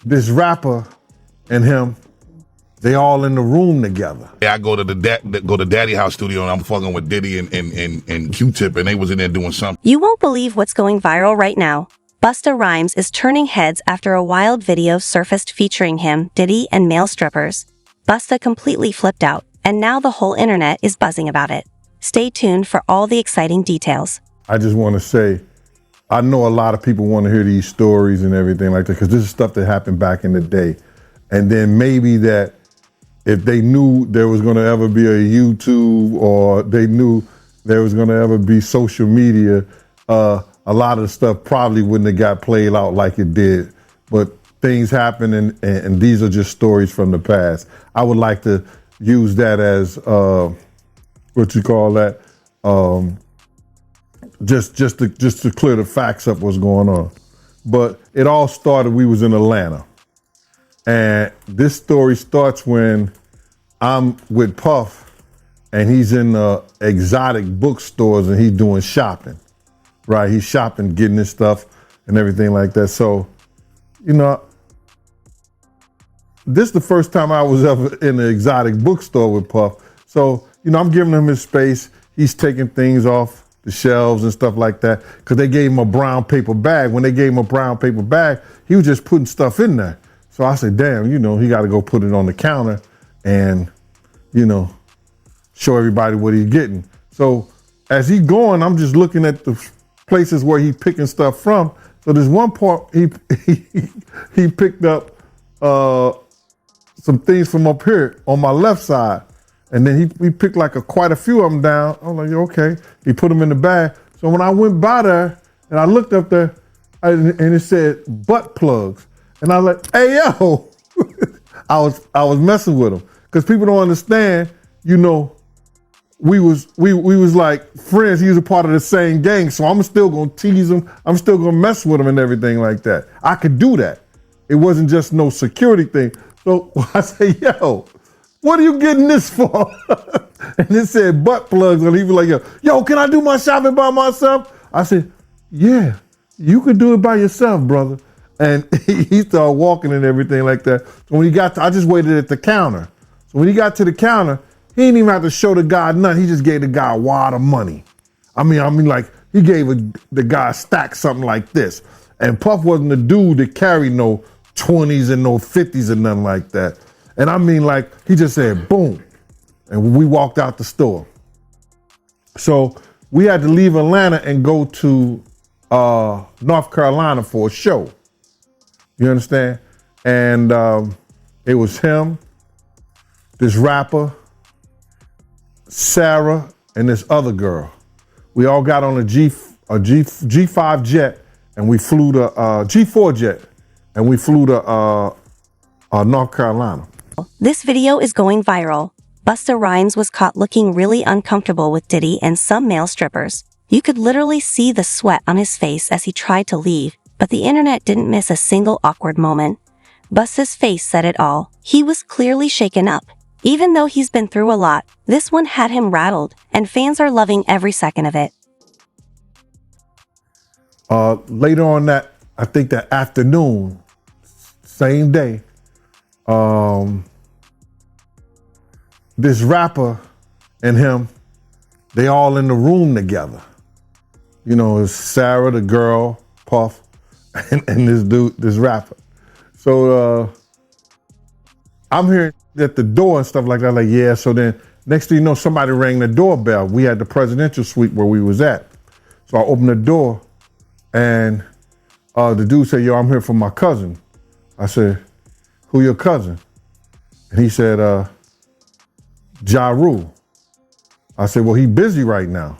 This rapper and him, they all in the room together. Yeah, I go to Daddy House studio and I'm fucking with Diddy and Q-Tip, and they was in there doing something. You won't believe what's going viral right now. Busta Rhymes is turning heads after a wild video surfaced featuring him, Diddy, and male strippers. Busta completely flipped out, and now the whole internet is buzzing about it. Stay tuned for all the exciting details. I just want to say, I know a lot of people want to hear these stories and everything like that, because this is stuff that happened back in the day. And then maybe that if they knew there was going to ever be a YouTube, or they knew there was going to ever be social media, a lot of the stuff probably wouldn't have got played out like it did. But things happen, and these are just stories from the past. I would like to use that as, what you call that, just to clear the facts up what's going on. But it all started, we was in Atlanta. And this story starts when I'm with Puff and he's in exotic bookstores and he's doing shopping, right? He's shopping, getting his stuff and everything like that. So, you know, this is the first time I was ever in an exotic bookstore with Puff. So, you know, I'm giving him his space. He's taking things off the shelves and stuff like that, because they gave him a brown paper bag. When they gave him a brown paper bag, he was just putting stuff in there. So I said, damn, you know, he got to go put it on the counter and, you know, show everybody what he's getting. So as he's going, I'm just looking at the places where he's picking stuff from. So there's one part he picked up some things from up here on my left side. And then he picked like quite a few of them down. I'm like, okay. He put them in the bag. So when I went by there and I looked up there and it said butt plugs. And I was like, hey, yo, I was messing with him. Because people don't understand, you know, we was like friends. He was a part of the same gang. So I'm still going to tease him. I'm still going to mess with him and everything like that. I could do that. It wasn't just no security thing. So I say, yo, what are you getting this for? And it said butt plugs. And he was like, yo, can I do my shopping by myself? I said, yeah, you could do it by yourself, brother. And he started walking and everything like that. So when he got I just waited at the counter. So when he got to the counter, he didn't even have to show the guy nothing. He just gave the guy a wad of money. I mean, like he gave the guy a stack something like this. And Puff wasn't the dude that carried no 20s and no 50s and nothing like that. And I mean, like, he just said, boom. And we walked out the store. So we had to leave Atlanta and go to North Carolina for a show. You understand? And it was him, this rapper, Sarah, and this other girl. We all got on a G5 jet, and we flew to G4 jet, and we flew to North Carolina. This video is going viral. Busta Rhymes was caught looking really uncomfortable with Diddy and some male strippers. You could literally see the sweat on his face as he tried to leave, but the internet didn't miss a single awkward moment. Busta's face said it all. He was clearly shaken up. Even though he's been through a lot, this one had him rattled, and fans are loving every second of it. Later on I think that afternoon, same day, this rapper and him, they all in the room together. You know, it's Sarah, the girl, Puff, and this dude, this rapper. So I'm hearing at the door and stuff like that, like, yeah. So then next thing you know, somebody rang the doorbell. We had the presidential suite where we was at. So I opened the door and the dude said, yo, I'm here for my cousin. I said, who your cousin? And he said, Ja Rule. I said, well, he busy right now.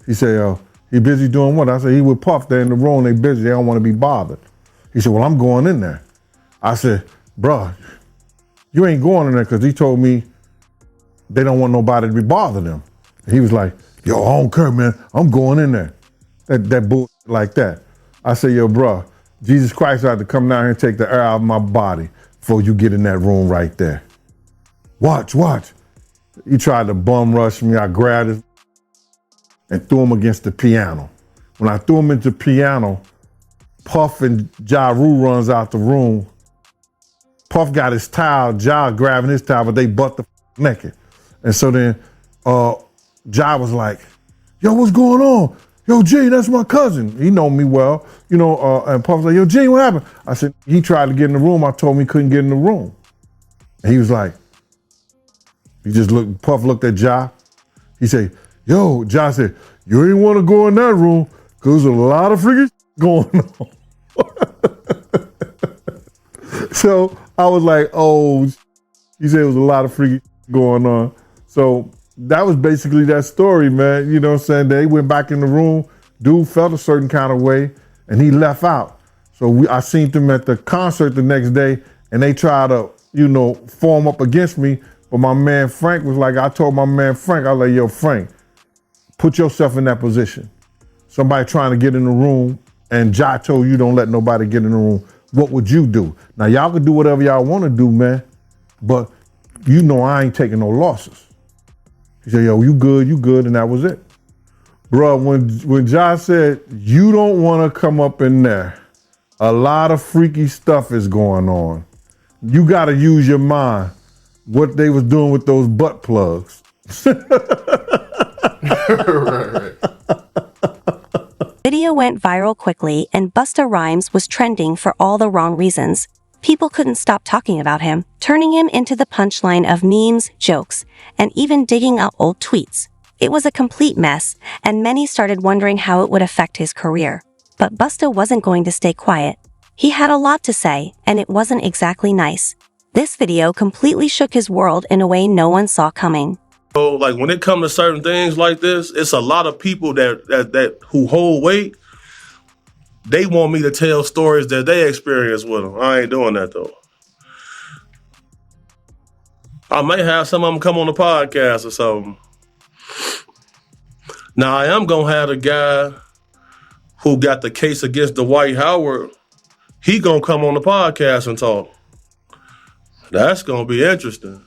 He said, he busy doing what? I said, he with Puff, they're in the room, they busy, they don't want to be bothered. He said, well, I'm going in there. I said, bruh, you ain't going in there, because he told me they don't want nobody to be bothering them. And he was like, yo, I don't care, man, I'm going in there. That bull like that. I said, yo, bruh, Jesus Christ had to come down here and take the air out of my body before you get in that room right there. Watch. He tried to bum rush me. I grabbed him and threw him against the piano. When I threw him into the piano, Puff and Ja Rule runs out the room Puff got his towel, Ja grabbing his towel, but they butt the naked. And so then Ja was like, yo, what's going on? Yo, G, that's my cousin. He know me well, and Puff was like, yo, G, what happened? I said, he tried to get in the room. I told him he couldn't get in the room. And he was like, Puff looked at Ja. He said, yo, Ja said, you ain't want to go in that room because there's a lot of freaking going on. So I was like, oh, he said it was a lot of freaking going on. So that was basically that story, man. You know what I'm saying? They went back in the room. Dude felt a certain kind of way, and he left out. So I seen them at the concert the next day, and they tried to, form up against me. But my man Frank was like, I told my man Frank, I was like, yo, Frank, put yourself in that position. Somebody trying to get in the room, and Ja told you don't let nobody get in the room. What would you do? Now, y'all can do whatever y'all want to do, man, but I ain't taking no losses. He said, yo, you good, and that was it. Bruh, when Ja said, you don't want to come up in there, a lot of freaky stuff is going on. You got to use your mind. What they was doing with those butt plugs. Right. Video went viral quickly, and Busta Rhymes was trending for all the wrong reasons. People couldn't stop talking about him, turning him into the punchline of memes, jokes, and even digging up old tweets. It was a complete mess, and many started wondering how it would affect his career. But Busta wasn't going to stay quiet. He had a lot to say, and it wasn't exactly nice. This video completely shook his world in a way no one saw coming. So, like, when it comes to certain things like this, it's a lot of people that who hold weight. They want me to tell stories that they experienced with them. I ain't doing that, though. I may have some of them come on the podcast or something. Now, I am going to have the guy who got the case against Dwight Howard. He going to come on the podcast and talk. That's going to be interesting.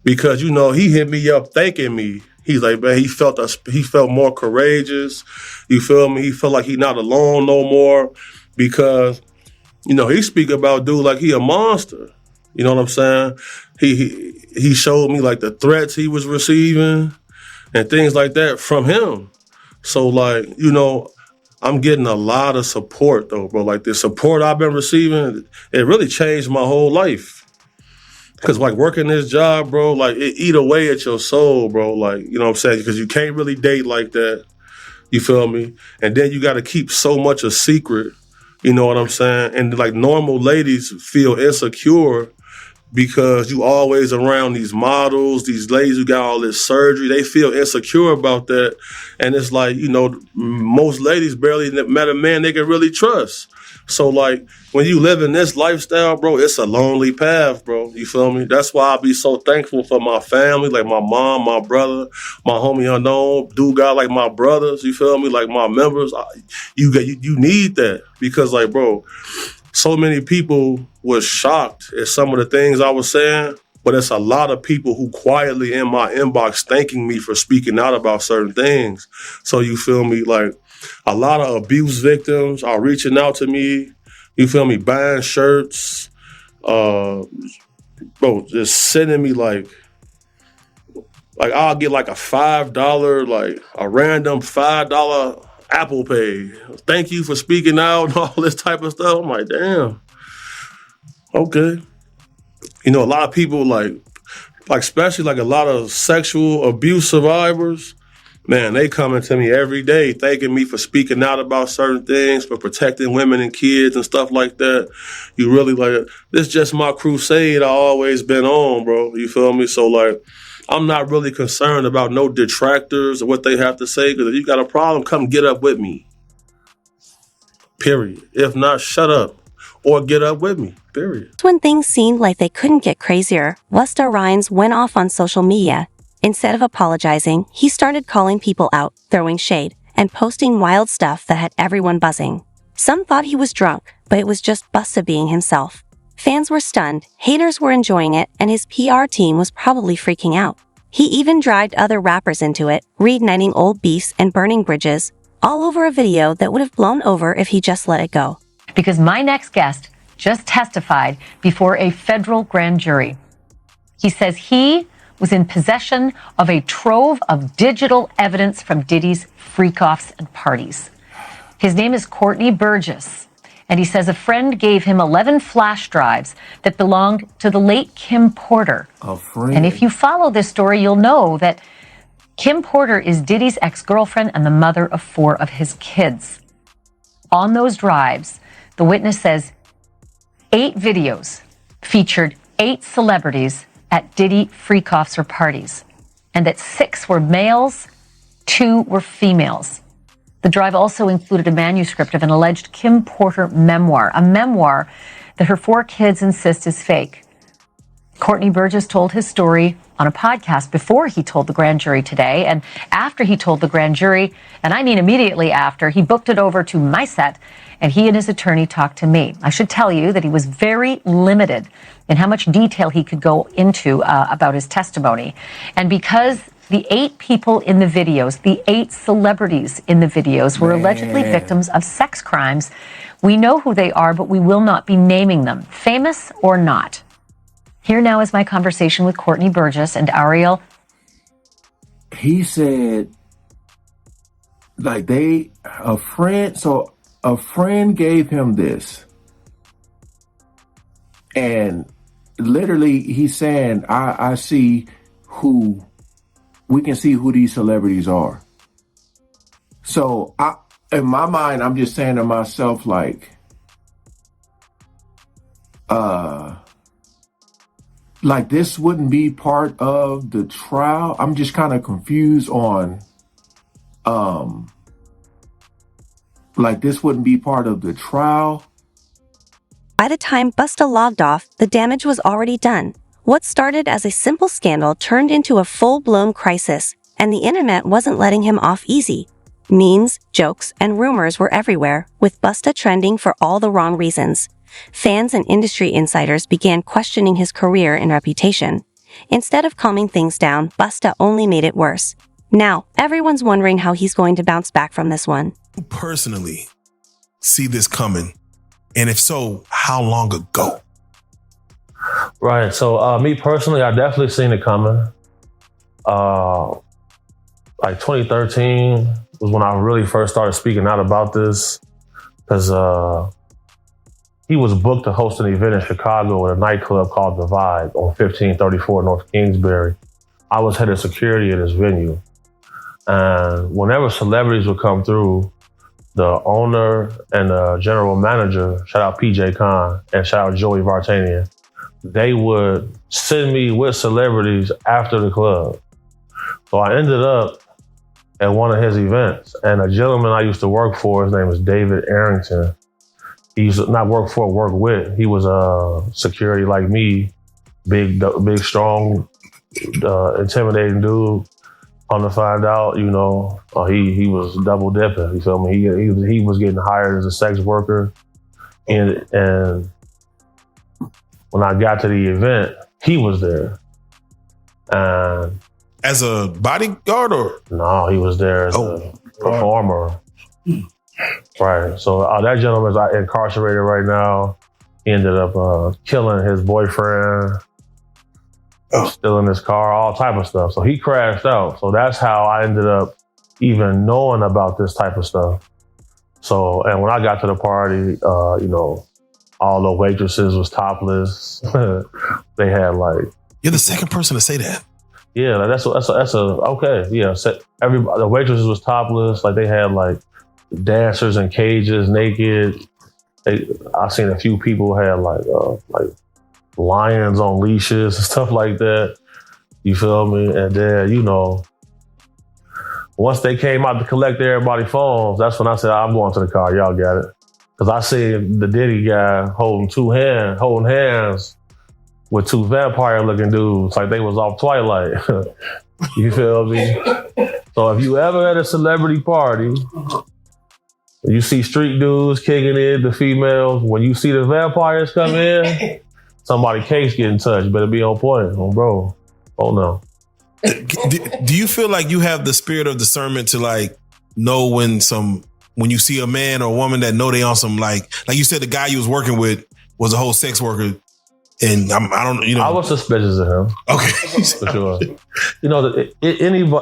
Because, he hit me up thanking me. He's like, man, he felt more courageous. You feel me? He felt like he not alone no more. Because, he speak about dude like he a monster. You know what I'm saying? He showed me like the threats he was receiving and things like that from him. So like, I'm getting a lot of support though, bro. Like the support I've been receiving, it really changed my whole life. Cause like working this job, bro, like it eat away at your soul, bro. Like, you know what I'm saying? Cause you can't really date like that. You feel me? And then you got to keep so much a secret. You know what I'm saying? And like normal ladies feel insecure because you always around these models, these ladies who got all this surgery. They feel insecure about that. And it's like, most ladies barely met a man they can really trust. So like when you live in this lifestyle, bro, it's a lonely path, bro. You feel me? That's why I be so thankful for my family, like my mom, my brother, my homie Unknown, dude got like my brothers, you feel me? Like my members. You need that because like, bro, so many people was shocked at some of the things I was saying, but it's a lot of people who quietly in my inbox thanking me for speaking out about certain things. So you feel me? Like a lot of abuse victims are reaching out to me, you feel me, buying shirts, bro, just sending me like I'll get like a $5, like a random $5 Apple Pay. Thank you for speaking out and all this type of stuff. I'm like, damn. Okay. A lot of people like especially like a lot of sexual abuse survivors, man, they coming to me every day thanking me for speaking out about certain things, for protecting women and kids and stuff like that. You really like, this just my crusade I always been on, bro. You feel me? So like, I'm not really concerned about no detractors or what they have to say, because if you got a problem, come get up with me. Period. If not, shut up or get up with me. Period. When things seemed like they couldn't get crazier, Busta Rhymes went off on social media. Instead of apologizing, he started calling people out, throwing shade, and posting wild stuff that had everyone buzzing. Some thought he was drunk, but it was just Busta being himself. Fans were stunned, haters were enjoying it, and his PR team was probably freaking out. He even dragged other rappers into it, reigniting old beefs and burning bridges, all over a video that would have blown over if he just let it go. Because my next guest just testified before a federal grand jury. He says he was in possession of a trove of digital evidence from Diddy's freak-offs and parties. His name is Courtney Burgess, and he says a friend gave him 11 flash drives that belonged to the late Kim Porter. A friend. And if you follow this story, you'll know that Kim Porter is Diddy's ex-girlfriend and the mother of 4 of his kids. On those drives, the witness says 8 videos featured 8 celebrities at Diddy freak-offs or parties, and that 6 were males, 2 were females. The drive also included a manuscript of an alleged Kim Porter memoir, a memoir that her 4 kids insist is fake. Courtney Burgess told his story on a podcast before he told the grand jury today, and after he told the grand jury, and I mean immediately after, he booked it over to my set, and he and his attorney talked to me. I should tell you that he was very limited in how much detail he could go into about his testimony. And because the 8 people in the videos, the 8 celebrities in the videos were allegedly victims of sex crimes, we know who they are, but we will not be naming them, famous or not. Here now is my conversation with Courtney Burgess and Ariel. He said, like a friend gave him this. And literally he's saying, I see we can see who these celebrities are. So in my mind, I'm just saying to myself, like this wouldn't be part of the trial. I'm just kind of confused on, like this wouldn't be part of the trial. By the time Busta logged off, the damage was already done. What started as a simple scandal turned into a full-blown crisis, and the internet wasn't letting him off easy. Memes, jokes, and rumors were everywhere, with Busta trending for all the wrong reasons. Fans and industry insiders began questioning his career and reputation. Instead of calming things down, Busta only made it worse. Now, everyone's wondering how he's going to bounce back from this one. You personally see this coming? And if so, how long ago? Right. So me personally, I definitely seen it coming. Like 2013 was when I really first started speaking out about this, because he was booked to host an event in Chicago at a nightclub called The Vibe on 1534 North Kingsbury. I was head of security at this venue. And whenever celebrities would come through, the owner and the general manager, shout out PJ Khan and shout out Joey Vartanian, they would send me with celebrities after the club. So I ended up at one of his events, and a gentleman I used to work for, his name was David Arrington. He used to not work for, work with. He was security like me, big, strong, intimidating dude. On to find out, he was double dipping. You feel me? He was getting hired as a sex worker, and when I got to the event, he was there. And as a bodyguard, or no, he was there as a performer. Right. So that gentleman's incarcerated right now. He ended up killing his boyfriend, stealing his car, all type of stuff. So he crashed out. So that's how I ended up even knowing about this type of stuff. So, and when I got to the party, all the waitresses was topless. They had like... You're the second person to say that. Yeah, that's okay. Yeah, everybody, the waitresses was topless. Like they had like dancers in cages, naked. I seen a few people had like lions on leashes and stuff like that. You feel me? And then, once they came out to collect everybody's phones, that's when I said, I'm going to the car. Y'all got it. Because I seen the Diddy guy holding hands with 2 vampire-looking dudes, like they was off Twilight. You feel me? So if you ever at a celebrity party, you see street dudes kicking in, the females, when you see the vampires come in, somebody case getting touched. Better be on point, bro. Oh no. Do you feel like you have the spirit of discernment to like know when you see a man or woman that know they on some like you said, the guy you was working with, was a whole sex worker, and I don't, I was suspicious of him. Okay, for sure.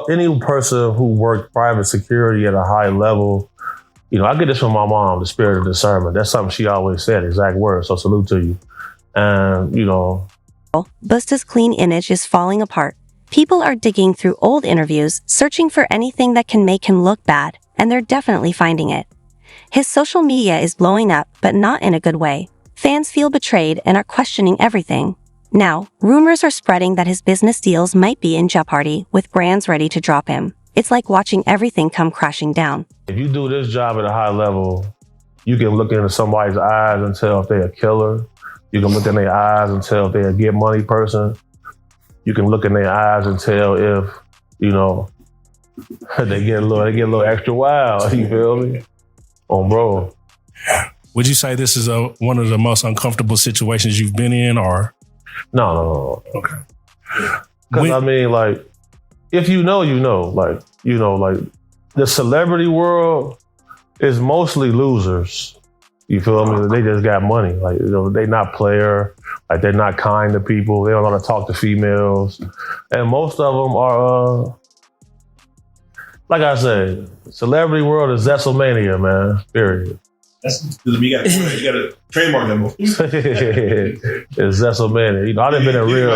Any person who worked private security at a high level, I get this from my mom, the spirit of discernment. That's something she always said, exact words. So salute to you. And Busta's clean image is falling apart. People are digging through old interviews, searching for anything that can make him look bad, and they're definitely finding it. His social media is blowing up, but not in a good way. Fans feel betrayed and are questioning everything. Now, rumors are spreading that his business deals might be in jeopardy, with brands ready to drop him. It's like watching everything come crashing down. If you do this job at a high level, you can look into somebody's eyes and tell if they're a killer. You can look in their eyes and tell if they're a get money person. You can look in their eyes and tell if, they get a little extra wild. You feel me? Bro. Would you say this is one of the most uncomfortable situations you've been in, or? No. Okay. Because if you know, the celebrity world is mostly losers. You feel me? They just got money. They not player. They're not kind to people. They don't want to talk to females. And most of them are, like I said, celebrity world is Zesselmania, man. Period. You got to trademark that movie. It's Zesselmania. I done been in real.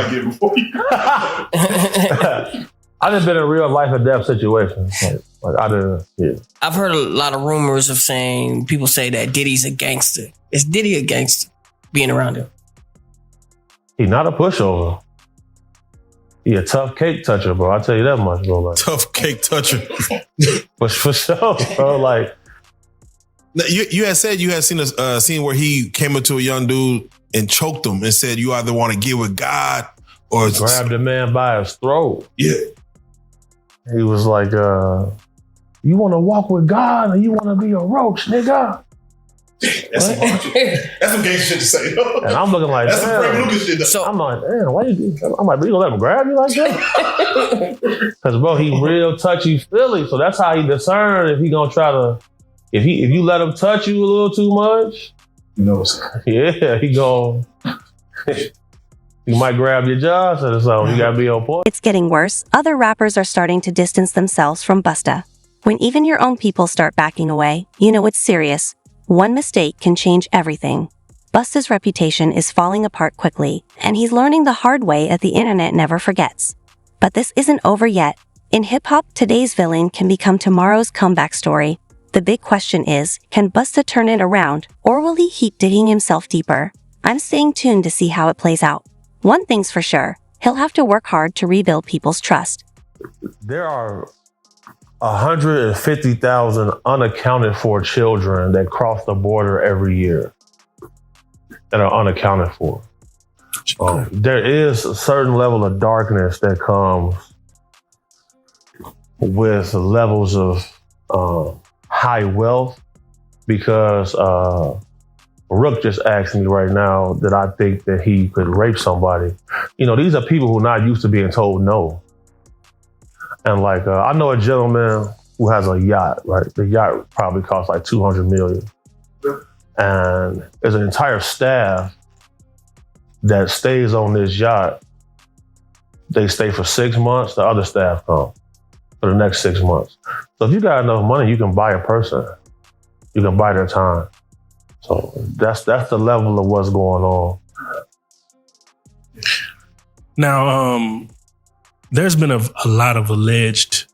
I done been in real life and death situations. I've heard a lot of rumors of people say that Diddy's a gangster. Is Diddy a gangster? Being around him. He not a pushover. He a tough cake toucher, bro. I'll tell you that much, bro. Tough cake toucher. But for sure, bro. You had said you had seen a scene where he came up to a young dude and choked him and said, "You either want to get with God or grab the man by his throat." Yeah. He was like, "You want to walk with God or you want to be a roach, nigga?" That's some gangster shit to say. And I'm looking like, that's some Frank Lucas shit. So I'm like, damn, why you? I'm like, you gonna let him grab you like that? Because bro, he real touchy feely, so that's how he discern if he gonna try to. If you let him touch you a little too much, he knows. Yeah, he gon' you might grab your jaw, so you gotta be on point. It's getting worse. Other rappers are starting to distance themselves from Busta. When even your own people start backing away, you know it's serious. One mistake can change everything. Busta's reputation is falling apart quickly, and he's learning the hard way that the internet never forgets. But this isn't over yet. In hip-hop, today's villain can become tomorrow's comeback story. The big question is, can Busta turn it around, or will he keep digging himself deeper? I'm staying tuned to see how it plays out. One thing's for sure, he'll have to work hard to rebuild people's trust. There are 150,000 unaccounted for children that cross the border every year that are unaccounted for. There is a certain level of darkness that comes with levels of high wealth, because Rook just asked me right now that I think that he could rape somebody. These are people who are not used to being told no. And I know a gentleman who has a yacht, right? The yacht probably costs like $200 million. And there's an entire staff that stays on this yacht. They stay for 6 months. The other staff come for the next 6 months. So if you got enough money, you can buy a person. You can buy their time. So that's the level of what's going on. Now, there's been a lot of alleged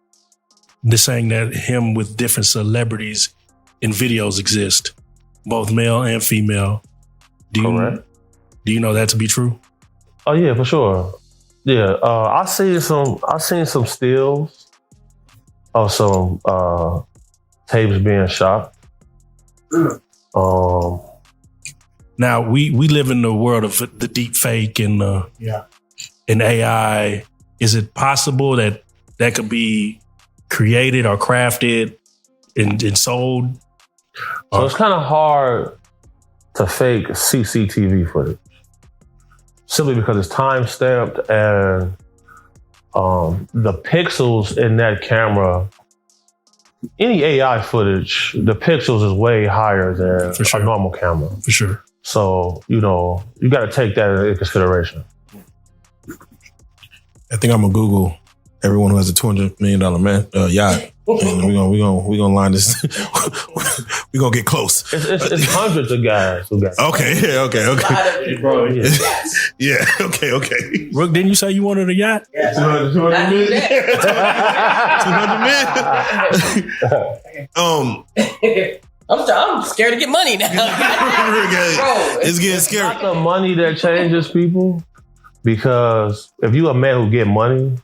saying that him with different celebrities in videos exist, both male and female. Do you know that to be true? Oh yeah, for sure. Yeah, I seen some stills of some tapes being shot. Now we live in the world of the deep fake and AI. Is it possible that could be created or crafted and sold? So it's kind of hard to fake CCTV footage, simply because it's time stamped and the pixels in that camera. Any AI footage, the pixels is way higher than a normal camera. For sure. So, you got to take that into consideration. I think I'm gonna Google everyone who has a $200 million yacht. And we're gonna line this. We're gonna get close. It's hundreds of guys who got. Okay. Bro, yeah. Yeah. Okay. Rook, didn't you say you wanted a yacht? Yeah. 200 million. 200 million. I'm scared to get money now. Bro, it's getting scary. It's not the money that changes people, because if you a man who get money,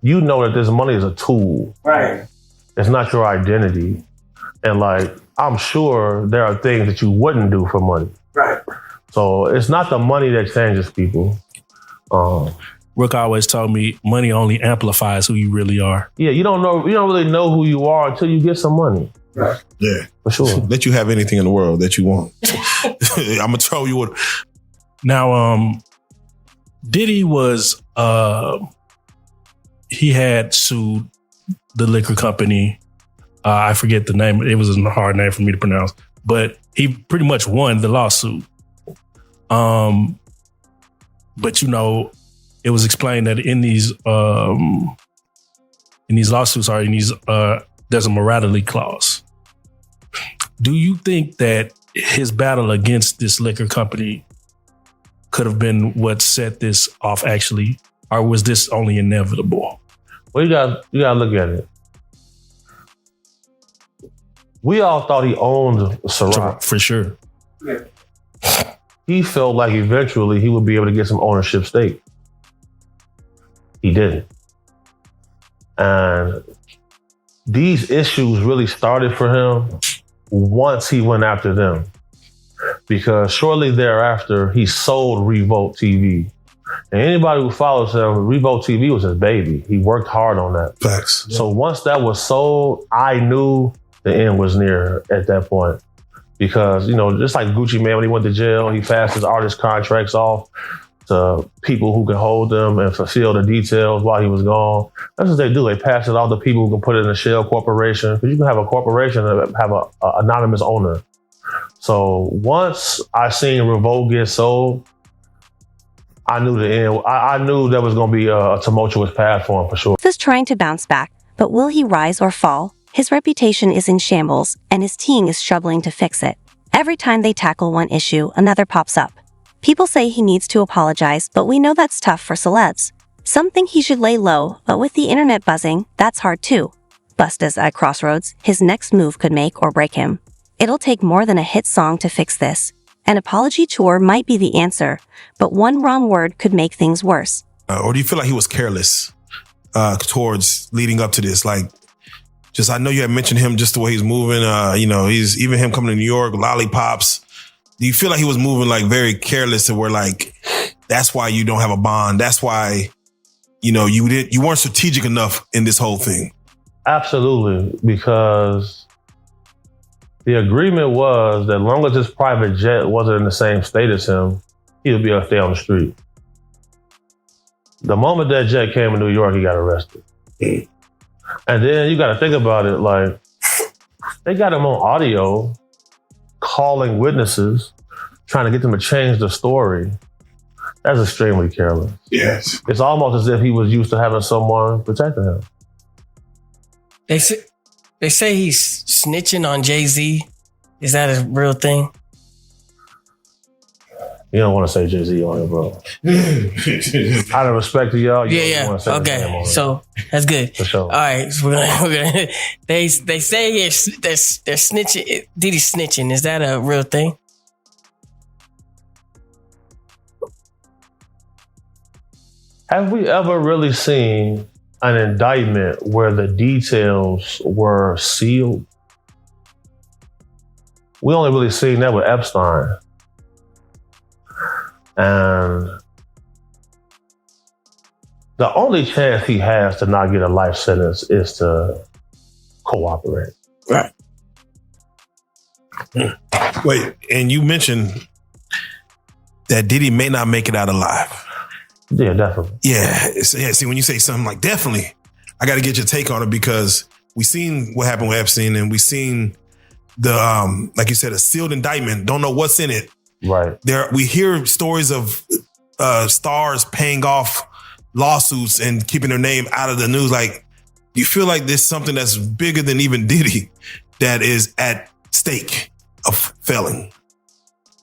you know that this money is a tool. Right. It's not your identity. And like, I'm sure there are things that you wouldn't do for money. Right. So it's not the money that changes people. Rook always told me money only amplifies who you really are. Yeah, you don't really know who you are until you get some money. Right. Yeah. For sure. Let you have anything in the world that you want. I'm gonna throw you what. Now, Diddy was he had sued the liquor company. I forget the name. It was a hard name for me to pronounce, but he pretty much won the lawsuit. But it was explained that in these lawsuits there's a morality clause. Do you think that his battle against this liquor company could have been what set this off actually, or was this only inevitable? Well, you gotta look at it. We all thought he owned Ciroc. For sure. Yeah. He felt like eventually he would be able to get some ownership stake. He didn't. And these issues really started for him once he went after them. Because shortly thereafter, he sold Revolt TV. And anybody who follows him, Revolt TV was his baby. He worked hard on that. Facts. So once that was sold, I knew the end was near at that point. Because, just like Gucci Mane, when he went to jail, he passed his artist contracts off to people who can hold them and fulfill the details while he was gone. That's what they do. They pass it off to people who can put it in a shell corporation. Because you can have a corporation that have an anonymous owner. So once I seen Revolt get sold, I knew the end. I knew there was going to be a tumultuous path for him for sure. He's trying to bounce back, but will he rise or fall? His reputation is in shambles, and his team is struggling to fix it. Every time they tackle one issue, another pops up. People say he needs to apologize, but we know that's tough for celebs. Some think he should lay low, but with the internet buzzing, that's hard too. Busta's at crossroads. His next move could make or break him. It'll take more than a hit song to fix this. An apology tour might be the answer, but one wrong word could make things worse. Or do you feel like he was careless towards leading up to this? Like, I know you had mentioned him, just the way he's moving. He's even him coming to New York, lollipops. Do you feel like he was moving like very careless, and where like that's why you don't have a bond? That's why you weren't strategic enough in this whole thing. Absolutely, because the agreement was that as long as his private jet wasn't in the same state as him, he would be able to stay on the street. The moment that jet came to New York, he got arrested. And then you got to think about it, like, they got him on audio, calling witnesses, trying to get them to change the story. That's extremely careless. Yes. It's almost as if he was used to having someone protecting him. They say he's snitching on Jay-Z. Is that a real thing? You don't want to say Jay-Z on it, bro. Out of respect to y'all, you don't want to say his name on it. So that's good. For sure. All right, so we're gonna they say they're snitching. Diddy snitching. Is that a real thing? Have we ever really seen an indictment where the details were sealed? We only really seen that with Epstein. And the only chance he has to not get a life sentence is to cooperate. Right. Wait, and you mentioned that Diddy may not make it out alive. Yeah, definitely. Yeah. See, when you say something like definitely, I got to get your take on it, because we seen what happened with Epstein, and we seen the, like you said, a sealed indictment. Don't know what's in it. Right. We hear stories of stars paying off lawsuits and keeping their name out of the news. Like, you feel like there's something that's bigger than even Diddy that is at stake of failing.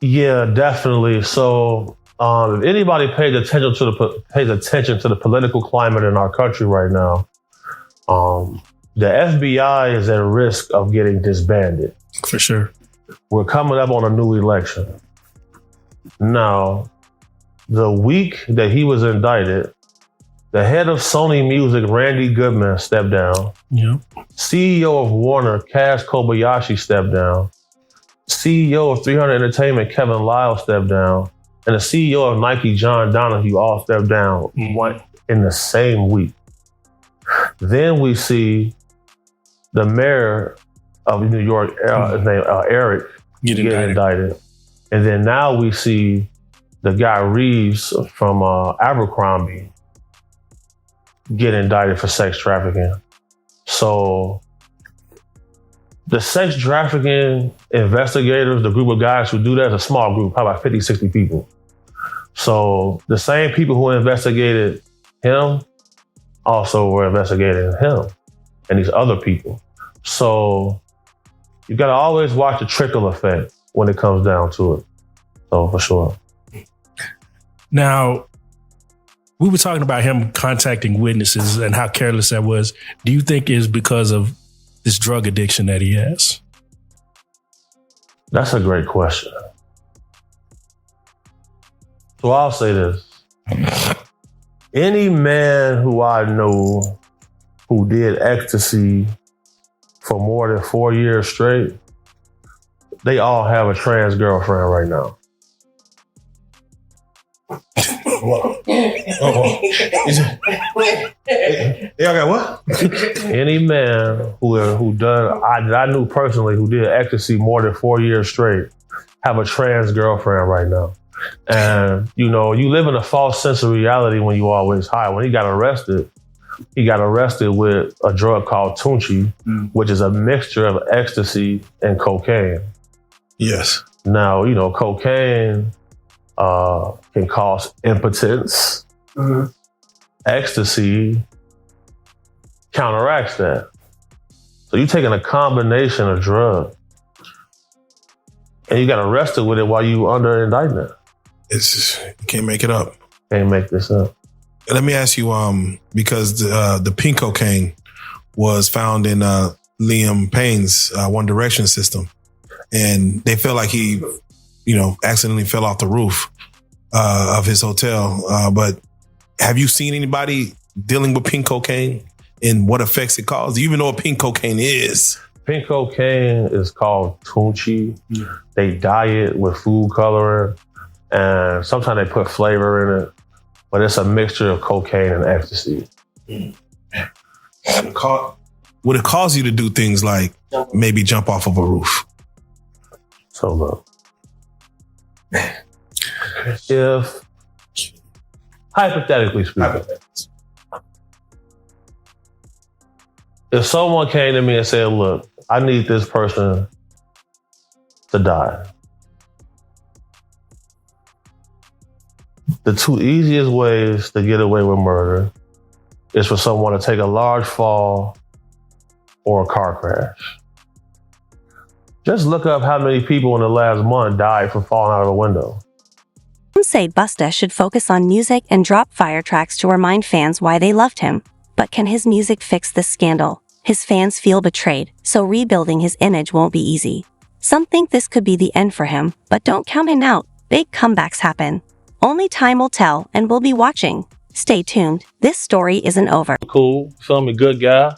Yeah, definitely. So if anybody pays attention to the political climate in our country right now, the FBI is at risk of getting disbanded. For sure. We're coming up on a new election. Now, the week that he was indicted, the head of Sony Music, Randy Goodman, stepped down. Yeah. CEO of Warner, Kaz Kobayashi, stepped down. CEO of 300 Entertainment, Kevin Lyle, stepped down. And the CEO of Nike, John Donahue, all stepped down in the same week. Then we see the mayor of New York, his name Eric, get indicted. And then now we see the guy Reeves from Abercrombie get indicted for sex trafficking. So the sex trafficking investigators, the group of guys who do that, is a small group, probably about 50, 60 people. So the same people who investigated him also were investigating him and these other people. So you got to always watch the trickle effect when it comes down to it. So for sure. Now, we were talking about him contacting witnesses and how careless that was. Do you think it's because of this drug addiction that he has? That's a great question. So I'll say this. Any man who I know who did ecstasy for more than 4 years straight, they all have a trans girlfriend right now. Y'all got what? Any man who done I knew personally who did ecstasy more than 4 years straight have a trans girlfriend right now. And you live in a false sense of reality when you always high. When he got arrested with a drug called Tunchi, which is a mixture of ecstasy and cocaine. Yes. Now, cocaine can cause impotence. Mm-hmm. Ecstasy counteracts that. So you're taking a combination of drugs and you got arrested with it while you under indictment. It's just, you can't make it up. Can't make this up. Let me ask you, because the pink cocaine was found in Liam Payne's One Direction system, and they felt like he, accidentally fell off the roof of his hotel. But have you seen anybody dealing with pink cocaine and what effects it causes? Do you even know what pink cocaine is? Pink cocaine is called Tunchi. They dye it with food coloring, and sometimes they put flavor in it, but it's a mixture of cocaine and ecstasy. Would it cause you to do things like maybe jump off of a roof? So look, if hypothetically speaking, if someone came to me and said, look, I need this person to die, the two easiest ways to get away with murder is for someone to take a large fall or a car crash. Just look up how many people in the last month died from falling out of a window. Some say Busta should focus on music and drop fire tracks to remind fans why they loved him. But can his music fix this scandal? His fans feel betrayed, so rebuilding his image won't be easy. Some think this could be the end for him, but don't count him out. Big comebacks happen. Only time will tell, and we'll be watching. Stay tuned. This story isn't over. Cool. Feel me? Good guy.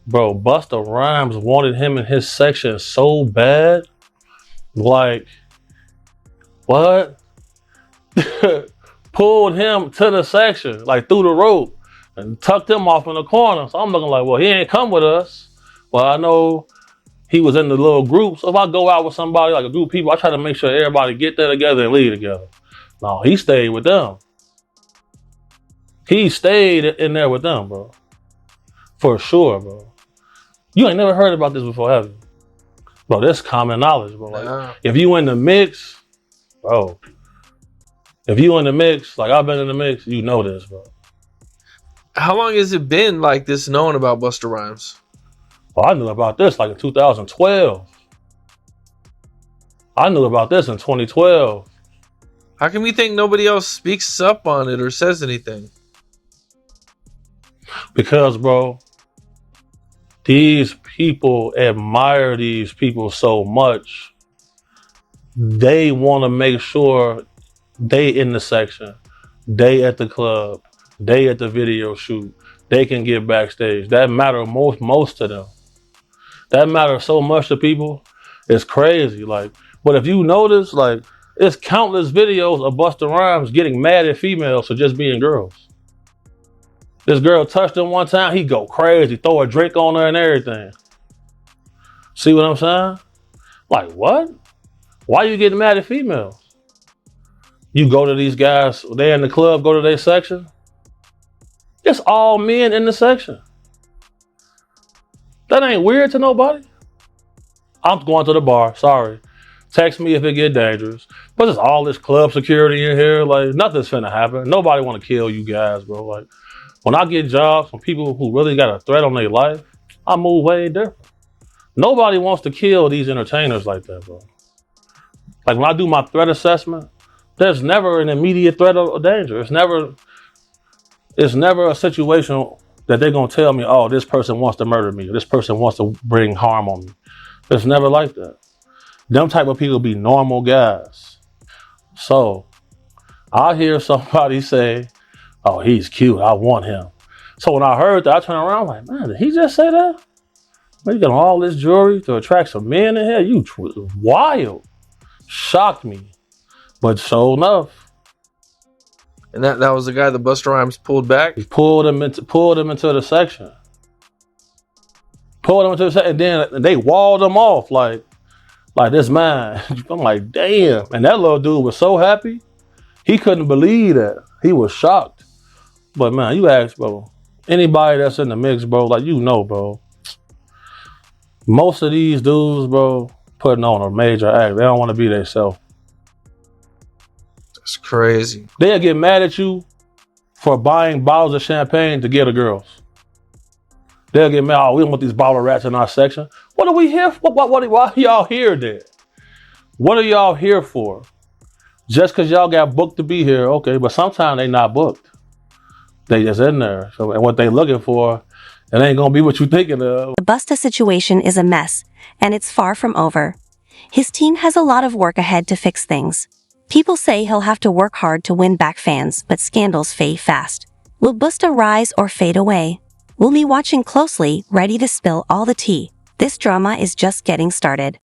Bro, Busta Rhymes wanted him in his section so bad. Like, what? Pulled him to the section, like through the rope, and tucked him off in the corner. So I'm looking like, well, he ain't come with us. Well, I know he was in the little group. So if I go out with somebody, like a group of people, I try to make sure everybody get there together and leave together. No, he stayed with them. He stayed in there with them, bro. For sure, bro. You ain't never heard about this before, have you? Bro, that's common knowledge, bro. Like, if you in the mix, bro. If you in the mix, like I've been in the mix, you know this, bro. How long has it been like this known about Busta Rhymes? Oh, I knew about this like in 2012. I knew about this in 2012. How can we think nobody else speaks up on it or says anything? Because, bro, these people admire these people so much. They want to make sure they in the section, they at the club, they at the video shoot, they can get backstage. That matter most to them. That matters so much to people. It's crazy. Like, but if you notice, like, it's countless videos of Busta Rhymes getting mad at females for just being girls. This girl touched him one time, he go crazy, throw a drink on her and everything. See what I'm saying? Like, what? Why you getting mad at females? You go to these guys, they in the club, go to their section. It's all men in the section. That ain't weird to nobody. I'm going to the bar, sorry. Text me if it get dangerous. But there's all this club security in here, like nothing's finna happen. Nobody wanna kill you guys, bro. Like, when I get jobs from people who really got a threat on their life, I move way different. Nobody wants to kill these entertainers like that, bro. Like when I do my threat assessment, there's never an immediate threat of danger. It's never a situation that they're gonna tell me, oh, this person wants to murder me, or this person wants to bring harm on me. It's never like that. Them type of people be normal guys. So I hear somebody say, oh, he's cute, I want him. So when I heard that, I turned around like, man, did he just say that? Man, you got all this jewelry to attract some men in here? You wild. Shocked me. But sure enough. And that was the guy that Busta Rhymes pulled back? He pulled him into the section. Pulled him into the section, and then they walled him off like this man. I'm like, damn. And that little dude was so happy. He couldn't believe that. He was shocked. But man, you ask, bro, anybody that's in the mix, bro, like you know, bro. Most of these dudes, bro, putting on a major act. They don't want to be themselves. That's crazy. They'll get mad at you for buying bottles of champagne to get the girls. They'll get mad, oh, we don't want these bottle rats in our section. What are we here for? Why are y'all here then? What are y'all here for? Just because y'all got booked to be here, okay, but sometimes they not booked. They just in there. So, and what they looking for, it ain't gonna be what you thinking of. The Busta situation is a mess, and it's far from over. His team has a lot of work ahead to fix things. People say he'll have to work hard to win back fans, but scandals fade fast. Will Busta rise or fade away? We'll be watching closely, ready to spill all the tea. This drama is just getting started.